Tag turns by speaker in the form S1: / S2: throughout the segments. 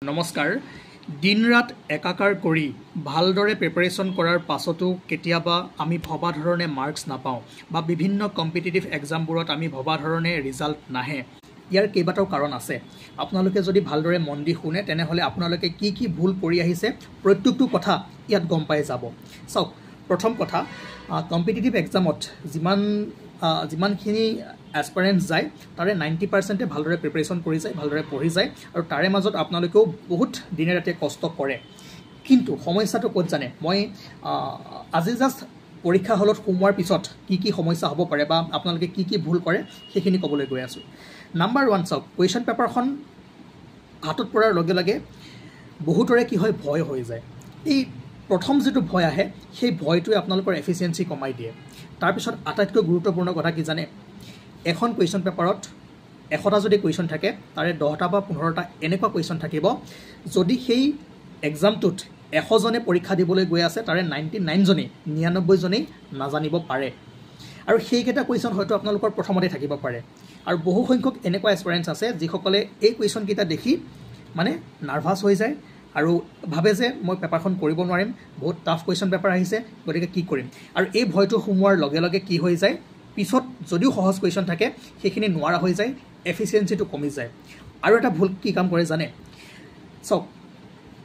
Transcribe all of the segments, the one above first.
S1: নমস্কাৰ দিন ৰাত একাকাৰ কৰি ভালদৰে প্ৰিপাৰেচন কৰাৰ পাছতো কেতিয়াবা আমি ভবা ধৰণে মাৰ্কছ নাপাওঁ বা বিভিন্ন কম্পিটিটিভ এক্সামবোৰত আমি ভবা ধৰণে ৰিজাল্ট নাহে ইয়াৰ কেইবাটাও কাৰণ আছে আপোনালোকে যদি ভালদৰে মন দি শুনে তেনেহলে আপোনালোকে কি ভুল কৰি আহিছে প্ৰত্যেকটো কথা ইয়াত গম পাই যাব চাওক প্ৰথম কথা কম্পিটিটিভ এক্সামত যিমানখিনি এস্পাৰেন্টছ যায় তাৰে 90% ভালদৰে প্ৰিপাৰেচন কৰি যায় ভালদৰে পঢ়ি যায় আৰু তাৰে মাজত আপোনালোকেও বহুত দিনে ৰাতে কষ্ট কৰে কিন্তু সমস্যাটো ক'ত জানে মই আজি জাষ্ট পৰীক্ষা হলত সোমোৱাৰ পিছত কি সমস্যা হ'ব পাৰে বা আপোনালোকে কি ভুল কৰে সেইখিনি ক'বলৈ গৈ আছোঁ নাম্বাৰ 1 চাওক কুৱেশ্যন পেপাৰখন হাতত পৰাৰ লগে লগে বহুতৰে কি হয় ভয় হৈ যায় এই প্ৰথম যেটো ভয় আহে সেই ভয়টোৱে আপোনালোকৰ এফিচিয়েন্সি কমাই দিয়ে তাৰপিছত আটাইতকৈ গুৰুত্বপূৰ্ণ কথা কি জানে এখন কুৱেশ্যন পেপাৰত 100টা যদি কুৱেশ্যন থাকে তাৰে 10টা বা 15টা এনেকুৱা কুৱেশ্যন থাকিব যদি সেই এক্সামটোত 100 জনে পৰীক্ষা দিবলৈ গৈ আছে তাৰে 99 জনে 99 জনেই নাজানিব পাৰে আৰু সেইকেইটা কুৱেশ্যন হয়তো আপোনালোকৰ প্ৰথমতে থাকিব পাৰে আৰু বহু সংখ্যক এনেকুৱা এক্সপেৰিয়েন্স আছে যিসকলে এই কুৱেশ্যন কেইটা দেখি মানে নাৰ্ভাছ হৈ যায় আৰু ভাবে যে মই পেপাৰখন কৰিব নোৱাৰিম বহুত টাফ কুৱেশ্যন পেপাৰ আহিছে গতিকে কি কৰিম আৰু এই ভয়টো সোমোৱাৰ লগে লগে কি হৈ যায় পিছত যদিও সহজ কুৱেশ্যন থাকে সেইখিনি নোৱাৰা হৈ যায় এফিচিয়েন্সিটো কমি যায় আৰু এটা ভুল কি কাম কৰে জানে চাওক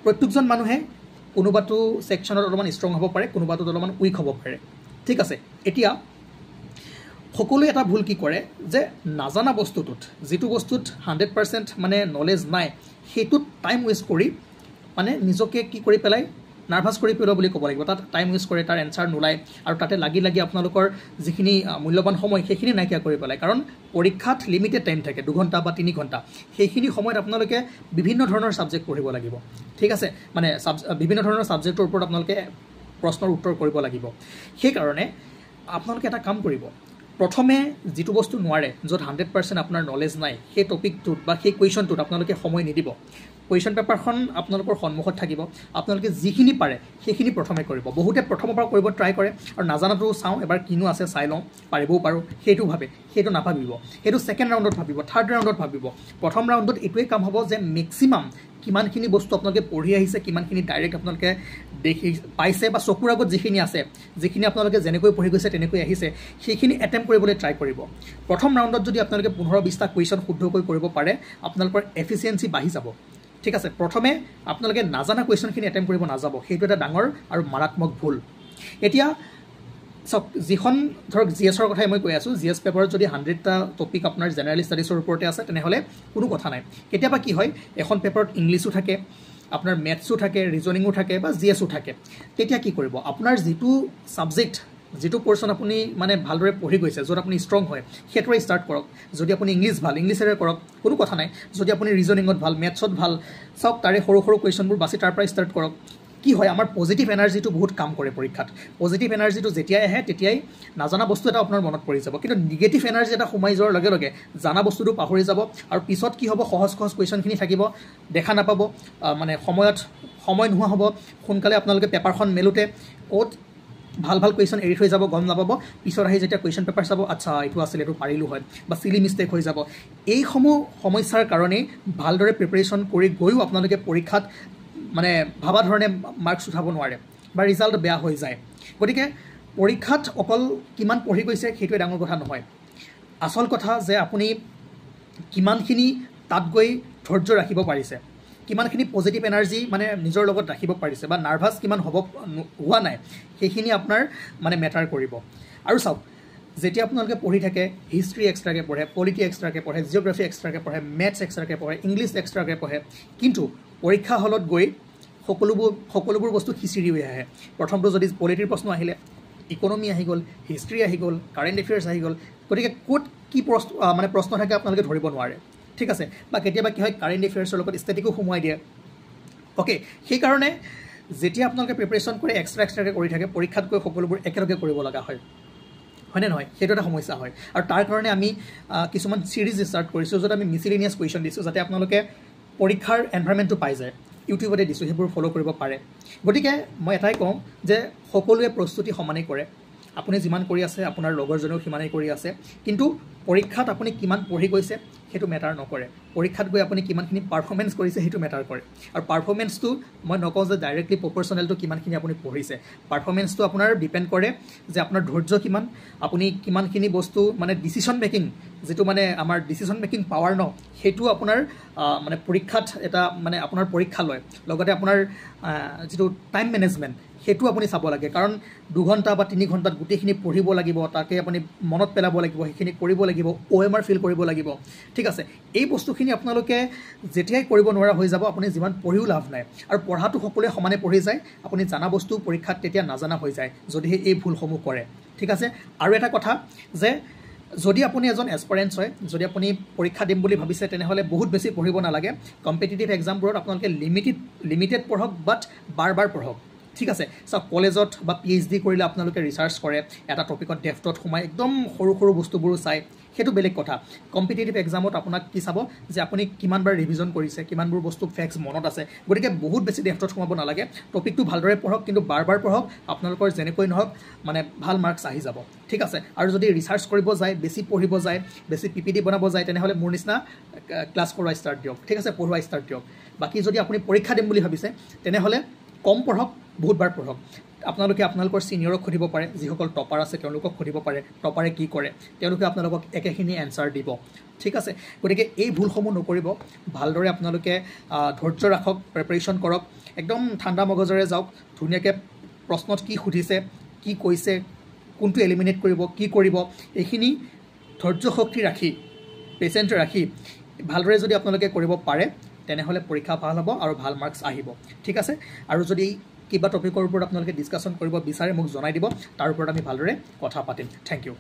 S1: প্ৰত্যেকজন মানুহে কোনোবাটো সেকশনত অলপমান ষ্ট্ৰং হ'ব পাৰে কোনোবাটো অলপমান উইক হ'ব পাৰে ঠিক আছে এতিয়া সকলোৱে এটা ভুল কি কৰে যে নাজানা বস্তুটোত যেটো বস্তুত 100% মানে নলেজ নাই হেতুত টাইম ওয়েষ্ট কৰি মানে নিজকে কি কৰি পেলাই নাৰ্ভাছ কৰি পেলাব বুলি ক'ব লাগিব তাত টাইম ওয়েষ্ট কৰে তাৰ এনসাৰ নোলায় আৰু তাতে লাগি আপোনালোকৰ যিখিনি মূল্যৱান সময় সেইখিনি নাইকিয়া কৰি পেলায় কাৰণ পৰীক্ষাত লিমিটেড টাইম থাকে 2 ঘণ্টা বা 3 ঘণ্টা সেইখিনি সময়ত আপোনালোকে বিভিন্ন ধৰণৰ সাবজেক্ট পঢ়িব লাগিব ঠিক আছে মানে বিভিন্ন ধৰণৰ সাবজেক্টৰ ওপৰত আপোনালোকে প্ৰশ্নৰ উত্তৰ কৰিব লাগিব সেই কাৰণে আপোনালোকে এটা কাম কৰিব প্ৰথমে যেটো বস্তু নোৱাৰে যত 100% আপোনাৰ নলেজ নাই সেই টপিকটোত বা সেই কুৱেশ্যনটোত আপোনালোকে সময় নিদিব কুৱেশ্যন পেপাৰখন আপোনালোকৰ সন্মুখত থাকিব আপোনালোকে যিখিনি পাৰে সেইখিনি প্ৰথমে কৰিব বহুতে প্ৰথমৰ পৰা কৰিব ট্ৰাই কৰে আৰু নাজানাটো চাওঁ এবাৰ কিনো আছে চাই লওঁ পাৰিবও পাৰো সেইটো ভাবে সেইটো নাভাবিব সেইটো সেকেন্ড ৰাউণ্ডত ভাবিব থাৰ্ড ৰাউণ্ডত ভাবিব প্ৰথম ৰাউণ্ডত এটোই কাম হ'ব যে মেক্সিমাম কিমানখিনি বস্তু আপোনালোকে পঢ়ি আহিছে কিমানখিনি ডাইৰেক্ট আপোনালোকে দেখি পাইছে বা চকুৰ আগত যিখিনি আছে যিখিনি আপোনালোকে যেনেকৈ পঢ়ি গৈছে তেনেকৈ আহিছে সেইখিনি এটেম্প কৰিবলৈ ট্ৰাই কৰিব প্ৰথম ৰাউণ্ডত যদি আপোনালোকে 15-20টা কুৱেশ্যন শুদ্ধকৈ কৰিব পাৰে আপোনালোকৰ এফিচিয়েন্সি বাঢ়ি যাব ঠিক আছে প্ৰথমে আপোনালোকে নাজানা কুৱেশ্যনখিনি এটেম্প কৰিব নাযাব সেইটো এটা ডাঙৰ আৰু মাৰাত্মক ভুল এতিয়া সব যিখন ধৰক জিএছৰ কথাই মই কৈ আছো জিএছ পেপাৰত যদি 100টা টপিক আপোনাৰ জেনাৰেল ষ্টাডিজৰ ওপৰতে আছে তেনেহলে কোনো কথা নাই কেতিয়াবা কি হয় এখন পেপাৰত ইংলিশো থাকে আপোনাৰ ম্যাথছো থাকে ৰিজনিংও থাকে বা জিএছও থাকে তেতিয়া কি কৰিব আপোনাৰ যেটো সাবজেক্ট যেটো পোৰশন আপুনি মানে ভালদৰে পঢ়ি গৈছে যত আপুনি ষ্ট্ৰং হয় হেতৰে ষ্টাৰ্ট কৰক যদি আপুনি ইংলিশ ভাল ইংলিশৰে কৰক কোনো কথা নাই যদি আপুনি ৰিজনিংত ভাল ম্যাথছত ভাল সব তাৰে সৰু কুৱেশ্যনবোৰ বাছি তাৰ পৰা ষ্টাৰ্ট কৰক কি হয় আমাৰ পজিটিভ এনাৰ্জিটো বহুত কাম কৰে পৰীক্ষাত পজিটিভ এনাৰ্জিটো যেতিয়াই আহে তেতিয়াই নাজানা বস্তু এটা আপোনাৰ মনত পৰি যাব কিন্তু নিগেটিভ এনাৰ্জি এটা সোমাই যোৱাৰ লগে লগে জানা বস্তুটো পাহৰি যাব আৰু পিছত কি হ'ব সহজ কুৱেশ্যনখিনি থাকিব দেখা নাপাব মানে সময় নোহোৱা হ'ব সোনকালে আপোনালোকে পেপাৰখন মেলুতে ক'ত ভাল কুৱেশ্যন এৰি থৈ যাব গম নাপাব পিছত আহি যেতিয়া কুৱেশ্যন পেপাৰ চাব আচ্ছা এইটো আছিল এইটো পাৰিলো হয় বা সিলি মিষ্টেক হৈ যাব এই সমস্যাৰ কাৰণে ভালদৰে প্ৰিপাৰেচন কৰি গৈও আপোনালোকে পৰীক্ষাত মানে ভাবা ধৰণে মাৰ্কছ উঠাব নোৱাৰে বা ৰিজাল্ট বেয়া হৈ যায় গতিকে পৰীক্ষাত অকল কিমান পঢ়ি গৈছে সেইটো ডাঙৰ কথা নহয় আসল কথা যে আপুনি কিমানখিনি তাত গৈ ধৈৰ্য ৰাখিব পাৰিছে কিমানখিনি পজিটিভ এনাৰ্জি মানে নিজৰ লগত ৰাখিব পাৰিছে বা নাৰ্ভাছ কিমান হোৱা নাই সেইখিনি আপোনাৰ মানে মেটাৰ কৰিব আৰু চাওক যেতিয়া আপোনালোকে পঢ়ি থাকে হিষ্ট্ৰী এক্সট্ৰাকে পঢ়ে পলিটি এক্সট্ৰাকে পঢ়ে জিঅ'গ্ৰাফি এক্সট্ৰাকে পঢ়ে মেথছ এক্সট্ৰাকে পঢ়ে ইংলিছ এক্সট্ৰাকে পঢ়ে কিন্তু পৰীক্ষা হলত গৈ সকলোবোৰ বস্তু খিচিৰি হৈ আহে প্ৰথমটো যদি পলিটিৰ প্ৰশ্ন আহিলে ইকোনমি আহি গ'ল হিষ্ট্ৰী আহি গ'ল কাৰেণ্ট এফেয়াৰ্ছ আহি গ'ল গতিকে ক'ত কি প্ৰশ্ন থাকে আপোনালোকে ধৰিব নোৱাৰে ঠিক আছে বা কেতিয়াবা কি হয় কাৰেণ্ট এফেয়াৰ্ছৰ লগত ষ্টেটিকো সোমোৱাই দিয়ে ওকে সেই কাৰণে যেতিয়া আপোনালোকে প্ৰিপাৰেচন কৰে এক্সট্ৰাকে কৰি থাকে পৰীক্ষাত গৈ সকলোবোৰ একেলগে কৰিব লগা হয় হয়নে নহয় সেইটো এটা সমস্যা হয় আৰু তাৰ কাৰণে আমি কিছুমান সিৰিজ ষ্টাৰ্ট কৰিছো য'ত আমি মিসেলেনিয়াছ কুৱেশ্যন দিছো যাতে আপোনালোকে পৰীক্ষাৰ এনভাইৰনমেণ্টটো পাই যায় ইউটিউবতে দিছো সেইবোৰ ফলো কৰিব পাৰে গতিকে মই এটাই কম যে সকলোৱে প্ৰস্তুতি সমানেই কৰে আপুনি যিমান কৰি আছে আপোনাৰ লগৰজনেও সিমানেই কৰি আছে কিন্তু পৰীক্ষাত আপুনি কিমান পঢ়ি গৈছে সেইটো মেটাৰ নকৰে, পৰীক্ষাত গৈ আপুনি কিমানখিনি পাৰফৰ্মেঞ্চ কৰিছে সেইটো মেটাৰ কৰে। আৰু পাৰফৰ্মেঞ্চটো মই নকওঁ যে ডাইৰেক্টলি প্ৰপৰ্চনেলটো কিমানখিনি আপুনি পঢ়িছে, পাৰফৰ্মেঞ্চটো আপোনাৰ ডিপেণ্ড কৰে যে আপোনাৰ ধৈৰ্য কিমান, আপুনি কিমানখিনি বস্তু মানে ডিচিশ্যন মেকিং, যিটো মানে আমাৰ ডিচিশ্যন মেকিং পাৱাৰ ন, সেইটো আপোনাৰ মানে পৰীক্ষাত এটা মানে আপোনাৰ পৰীক্ষা লয়। লগতে আপোনাৰ যিটো টাইম মেনেজমেণ্ট সেইটো আপুনি চাব লাগে, কাৰণ 2 ঘণ্টা বা 3 ঘণ্টাত গোটেইখিনি পঢ়িব লাগিব, তাকে আপুনি মনত পেলাব লাগিব, সেইখিনি কৰিব লাগিব, OMR ফিল কৰিব লাগিব। ঠিক আছে, এই বস্তুখিনি আপোনালোকে যেতিয়াই কৰিব নোৱাৰা হৈ যাব, আপুনি যিমান পঢ়িও লাভ নাই। আৰু পঢ়াটো সকলোৱে সমানে পঢ়ি যায়, আপুনি জানা বস্তু পৰীক্ষাত তেতিয়া নাজানা হৈ যায় যদিহে এই ভুলসমূহ কৰে। ঠিক আছে, আৰু এটা কথা যে যদি আপুনি এজন এছপাৰেণ্টছ হয়, যদি আপুনি পৰীক্ষা দিম বুলি ভাবিছে, তেনেহ'লে বহুত বেছি পঢ়িব নালাগে। কম্পিটিটিভ এক্সামবোৰত আপোনালোকে লিমিটেড পঢ়ক, বাট বাৰ পঢ়ক। ঠিক আছে, চাওক কলেজত বা PhD কৰিলে আপোনালোকে ৰিচাৰ্চ কৰে, এটা টপিকত ডেফটত সোমাই একদম সৰু সৰু বস্তুবোৰো চায়, সেইটো বেলেগ কথা। কম্পিটিটিভ এক্সামত আপোনাক কি চাব যে আপুনি কিমানবাৰ ৰিভিজন কৰিছে, কিমানবোৰ বস্তু ফেক্টছ মনত আছে। গতিকে বহুত বেছি ডেফটত সোমাব নালাগে, টপিকটো ভালদৰে পঢ়ক, কিন্তু বাৰ পঢ়ক, আপোনালোকৰ যেনেকৈ নহওক মানে ভাল মাৰ্কছ আহি যাব। ঠিক আছে, আৰু যদি ৰিচাৰ্চ কৰিব যায়, বেছি পঢ়িব যায়, বেছি PPT বনাব যায়, তেনেহ'লে মোৰ নিচিনা ক্লাছ কৰোৱা ষ্টাৰ্ট দিয়ক। ঠিক আছে, পঢ়োৱা ষ্টাৰ্ট দিয়ক। বাকী যদি আপুনি পৰীক্ষা দিম বুলি ভাবিছে, তেনেহ'লে কম পঢ়ক, বহুতবাৰ পঢ়ক। আপোনালোকে আপোনালোকৰ ছিনিয়ৰক সুধিব পাৰে, যিসকল টপাৰ আছে তেওঁলোকক সুধিব পাৰে, টপাৰে কি কৰে, তেওঁলোকে আপোনালোকক একেখিনি এনচাৰ দিব। ঠিক আছে, গতিকে এই ভুলসমূহ নকৰিব, ভালদৰে আপোনালোকে ধৈৰ্য ৰাখক, প্ৰিপাৰেশ্যন কৰক, একদম ঠাণ্ডা মগজেৰে যাওক, ধুনীয়াকৈ প্ৰশ্নত কি সুধিছে, কি কৈছে, কোনটো এলিমিনেট কৰিব, কি কৰিব, এইখিনি ধৈৰ্য শক্তি ৰাখি, পেচেণ্ট ৰাখি ভালদৰে যদি আপোনালোকে কৰিব পাৰে, তেনেহ'লে পৰীক্ষা ভাল হ'ব আৰু ভাল মাৰ্কছ আহিব। ঠিক আছে, আৰু যদি কিবা টপিকৰ ওপৰত আপোনালোকে ডিছকাশ্যন কৰিব বিচাৰে মোক জনাই দিব, তাৰ ওপৰত আমি ভালদৰে কথা পাতিম। Thank U.